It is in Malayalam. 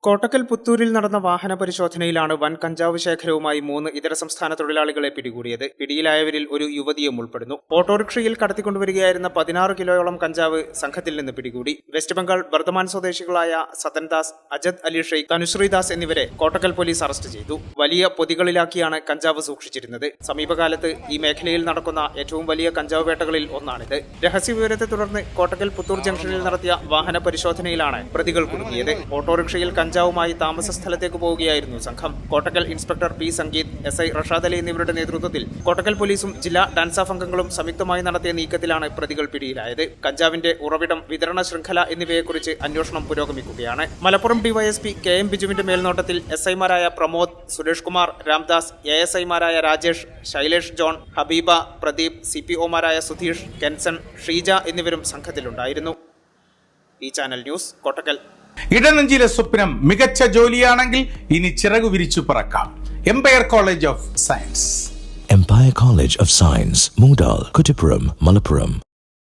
കോട്ടക്കൽ പുത്തൂരിൽ നടന്ന വാഹന പരിശോധനയിലാണ് വൻ കഞ്ചാവ് ശേഖരവുമായി 3 ഇതര സംസ്ഥാന തൊഴിലാളികളെ പിടികൂടിയത്. പിടിയിലായവരിൽ ഒരു യുവതിയും ഉൾപ്പെടുന്നു. ഓട്ടോറിക്ഷയിൽ കടത്തിക്കൊണ്ടുവരികയായിരുന്ന 16 കിലോയോളം കഞ്ചാവ് സംഘത്തിൽ നിന്ന് പിടികൂടി. വെസ്റ്റ് ബംഗാൾ ബർദമാൻ സ്വദേശികളായ സതൻദാസ്, അജദ് അലി ഷെയ്ഖ്, തനുശ്രീദാസ് എന്നിവരെ കോട്ടക്കൽ പോലീസ് അറസ്റ്റ് ചെയ്തു. വലിയ പൊതികളിലാക്കിയാണ് കഞ്ചാവ് സൂക്ഷിച്ചിരുന്നത്. സമീപകാലത്ത് ഈ മേഖലയിൽ നടക്കുന്ന ഏറ്റവും വലിയ കഞ്ചാവ് വേട്ടകളിൽ ഒന്നാണിത്. രഹസ്യവിവരത്തെ തുടർന്ന് കോട്ടക്കൽ പുത്തൂർ ജംഗ്ഷനിൽ നടത്തിയ വാഹന പരിശോധനയിലാണ് പ്രതികൾ കുടുങ്ങിയത്. ഓട്ടോറിക്ഷയിൽ കഞ്ചാവുമായി താമസ സ്ഥലത്തേക്ക് പോവുകയായിരുന്നു സംഘം. Kottakkal inspector P Sangeeth, SI Rashad Ali എന്നിവരുടെ നേതൃത്വത്തിൽ കോട്ടക്കൽ പോലീസും ജില്ലാ ഡാൻസാഫ് അംഗങ്ങളും സംയുക്തമായി നടത്തിയ നീക്കത്തിലാണ് പ്രതികൾ പിടിയിലായത്. കഞ്ചാവിന്റെ ഉറവിടം, വിതരണ ശൃംഖല എന്നിവയെക്കുറിച്ച് അന്വേഷണം പുരോഗമിക്കുകയാണ്. മലപ്പുറം ഡിവൈഎസ്പി KM ബിജുവിന്റെ മേൽനോട്ടത്തിൽ SI മാരായ പ്രമോദ്, സുരേഷ് കുമാർ, രാംദാസ്, ASI മാരായ രാജേഷ്, ശൈലേഷ് ജോൺ, ഹബീബ, പ്രദീപ്, CPO മാരായ സുധീഷ്, കെൻസൺ, ഷീജ എന്നിവരും സംഘത്തിലുണ്ടായിരുന്നു. ഈ ചാനൽ ന്യൂസ്, കോട്ടക്കൽ. ഇടനെഞ്ചിലെ സ്വപ്നം മികച്ച ജോലിയാണെങ്കിൽ ഇനി ചിറകു വിരിച്ചു പറക്കാം. Empire College of Science. Empire College of Science, Moondal, Kuttipuram, Malappuram.